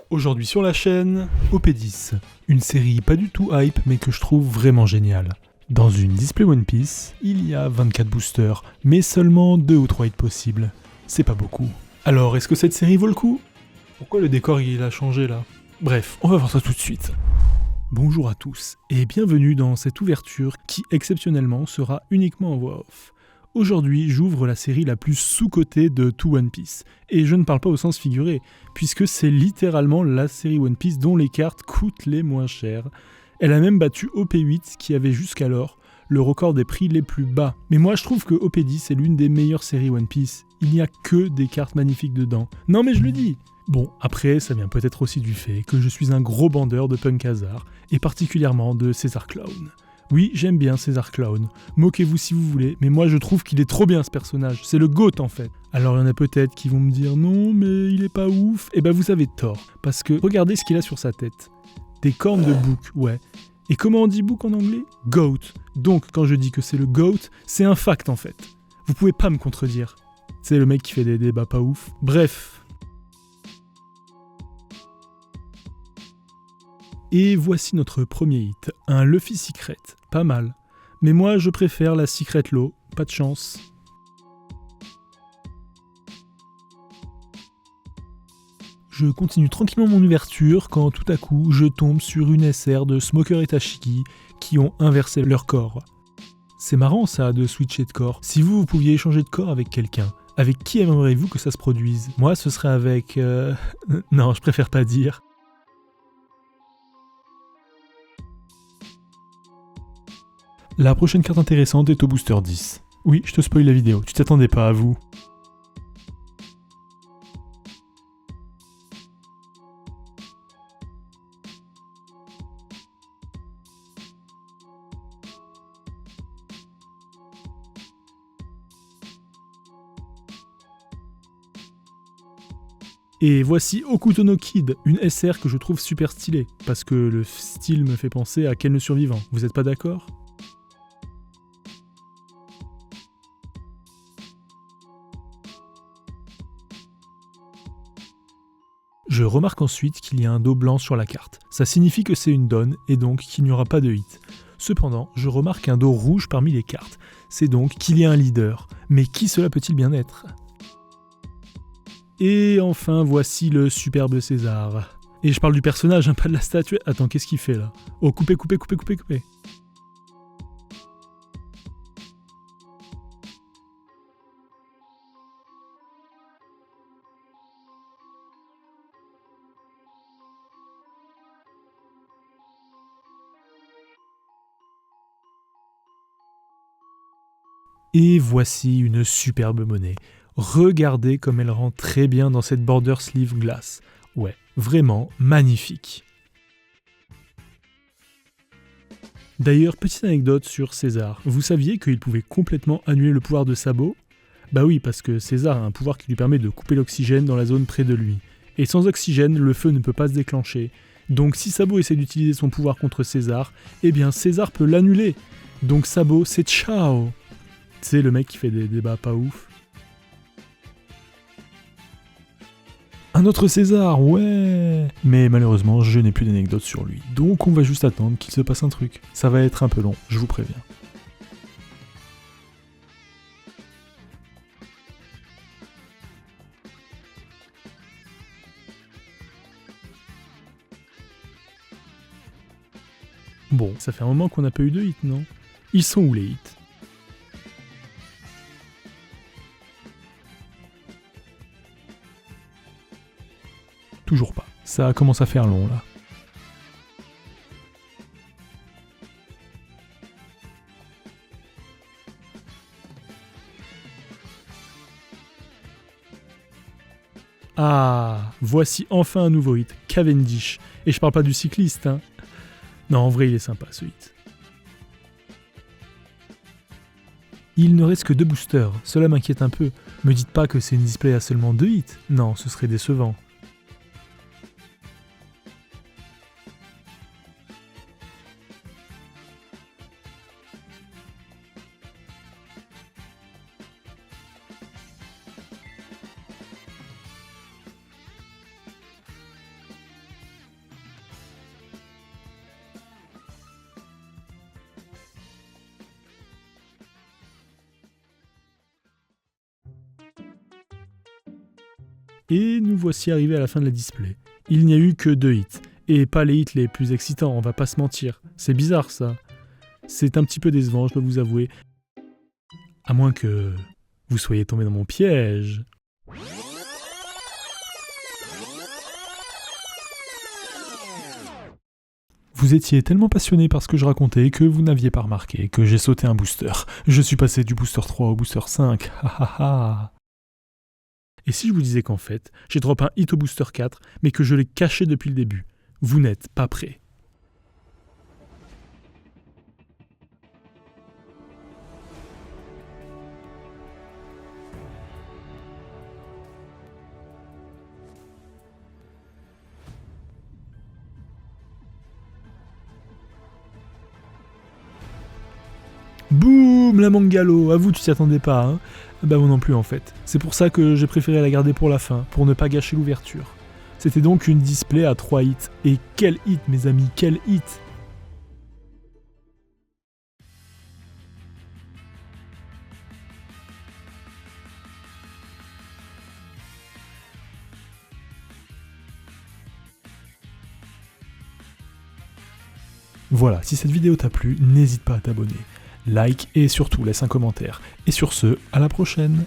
Aujourd'hui sur la chaîne, OP10, une série pas du tout hype mais que je trouve vraiment géniale. Dans une display One Piece, il y a 24 boosters, mais seulement 2 ou 3 hits possibles. C'est pas beaucoup. Alors, est-ce que cette série vaut le coup? Pourquoi le décor il a changé là? Bref, on va voir ça tout de suite. Bonjour à tous, et bienvenue dans cette ouverture qui exceptionnellement sera uniquement en voix off. Aujourd'hui, j'ouvre la série la plus sous-cotée de tout One Piece. Et je ne parle pas au sens figuré, puisque c'est littéralement la série One Piece dont les cartes coûtent les moins chères. Elle a même battu OP8 qui avait jusqu'alors le record des prix les plus bas. Mais moi je trouve que OP10 est l'une des meilleures séries One Piece. Il n'y a que des cartes magnifiques dedans. Non mais je le dis! Bon, après, ça vient peut-être aussi du fait que je suis un gros bandeur de Punk Hazard, et particulièrement de Caesar Clown. Oui, j'aime bien Caesar Clown. Moquez-vous si vous voulez, mais moi je trouve qu'il est trop bien ce personnage. C'est le GOAT en fait. Alors il y en a peut-être qui vont me dire non, mais il est pas ouf. Eh ben vous avez tort. Parce que regardez ce qu'il a sur sa tête. Des cornes de bouc, ouais. Et comment on dit bouc en anglais? Goat. Donc quand je dis que c'est le GOAT, c'est un fact en fait. Vous pouvez pas me contredire. C'est le mec qui fait des débats pas ouf. Bref. Et voici notre premier hit, un Luffy Secret, pas mal. Mais moi je préfère la Secret Law, pas de chance. Je continue tranquillement mon ouverture quand tout à coup je tombe sur une SR de Smoker et Tashiki qui ont inversé leur corps. C'est marrant ça de switcher de corps. Si vous pouviez échanger de corps avec quelqu'un, avec qui aimeriez-vous que ça se produise? Moi ce serait avec... Non, je préfère pas dire. La prochaine carte intéressante est au booster 10. Oui, je te spoil la vidéo, tu t'attendais pas à vous. Et voici Okuto no Kid, une SR que je trouve super stylée, parce que le style me fait penser à Ken le Survivant, vous êtes pas d'accord? Je remarque ensuite qu'il y a un dos blanc sur la carte. Ça signifie que c'est une donne et donc qu'il n'y aura pas de hit. Cependant, je remarque un dos rouge parmi les cartes. C'est donc qu'il y a un leader. Mais qui cela peut-il bien être? Et enfin, voici le superbe César. Et je parle du personnage, pas de la statue. Attends, qu'est-ce qu'il fait là? Oh, coupez. Et voici une superbe monnaie. Regardez comme elle rend très bien dans cette border sleeve glace. Ouais, vraiment magnifique. D'ailleurs, petite anecdote sur César. Vous saviez qu'il pouvait complètement annuler le pouvoir de Sabo? Bah oui, parce que César a un pouvoir qui lui permet de couper l'oxygène dans la zone près de lui. Et sans oxygène, le feu ne peut pas se déclencher. Donc si Sabo essaie d'utiliser son pouvoir contre César, eh bien César peut l'annuler. Donc Sabo, c'est ciao! C'est le mec qui fait des débats pas ouf. Un autre César, ouais! Mais malheureusement, je n'ai plus d'anecdotes sur lui. Donc on va juste attendre qu'il se passe un truc. Ça va être un peu long, je vous préviens. Bon, ça fait un moment qu'on n'a pas eu de hits, non? Ils sont où les hits? Toujours pas. Ça commence à faire long là. Ah, voici enfin un nouveau hit, Cavendish. Et je parle pas du cycliste, hein. Non, en vrai, il est sympa ce hit. Il ne reste que 2 boosters, cela m'inquiète un peu. Me dites pas que c'est une display à seulement 2 hits. Non, ce serait décevant. Et nous voici arrivés à la fin de la display. Il n'y a eu que 2 hits. Et pas les hits les plus excitants, on va pas se mentir. C'est bizarre ça. C'est un petit peu décevant, je dois vous avouer. À moins que vous soyez tombé dans mon piège. Vous étiez tellement passionné par ce que je racontais que vous n'aviez pas remarqué que j'ai sauté un booster. Je suis passé du booster 3 au booster 5. Et si je vous disais qu'en fait, j'ai drop un hit au booster 4, mais que je l'ai caché depuis le début. Vous n'êtes pas prêts. Boum, la Mangalo. À vous, tu t'y attendais pas, hein? Bah moi non plus en fait. C'est pour ça que j'ai préféré la garder pour la fin, pour ne pas gâcher l'ouverture. C'était donc une display à 3 hits. Et quel hit mes amis, quel hit! Voilà, si cette vidéo t'a plu, n'hésite pas à t'abonner. Like et surtout laisse un commentaire. Et sur ce, à la prochaine!